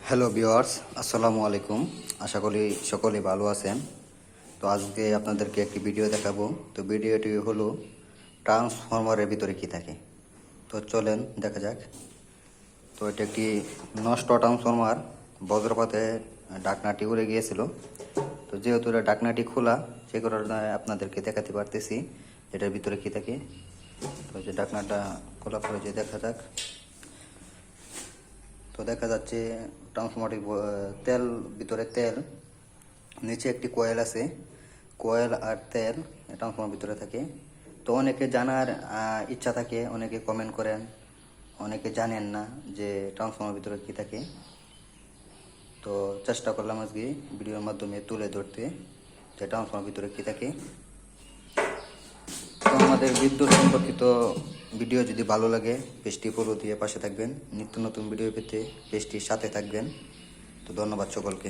Hello viewers, আসসালামু আলাইকুম। আশা করি সকলেই ভালো আছেন। তো আজকে আপনাদেরকে একটি ভিডিও দেখাবো। তো ভিডিওটি হলো ট্রান্সফরমারের ভিতরে কি থাকে। তো চলেন দেখা যাক। তো এটা একটি নষ্ট ট্রান্সফরমার, বজ্রপাতে ঢাকনাটি উড়ে গিয়েছিল। তো যেহেতু এটা ঢাকনাটি খোলা, সে কারণে আপনাদেরকে দেখাতে পারতেছি এটার ভিতরে কি থাকে। তো যে ঢাকনাটা খোলা করে যে দেখা যাক। তো দেখা যাচ্ছে ট্রান্সফরমারটির তেল, ভিতরে তেল, নিচে একটি কয়েল আছে। কয়েল আর তেল ট্রান্সফরমার ভিতরে থাকে। তো অনেকে জানার ইচ্ছা থাকে, অনেকে কমেন্ট করেন, অনেকে জানেন না যে ট্রান্সফরমার ভিতরে কি থাকে। তো চেষ্টা করলাম আজকে ভিডিওর মাধ্যমে তুলে ধরতে যে ট্রান্সফরমার ভিতরে কি থাকে। তো আমাদের বিদ্যুৎ সম্পর্কিত ভিডিও যদি ভালো লাগে, পেজটি ফলো দিয়ে পাশে থাকবেন। নিত্য নতুন ভিডিও পেতে পেজটির সাথে থাকবেন। তো ধন্যবাদ সকলকে।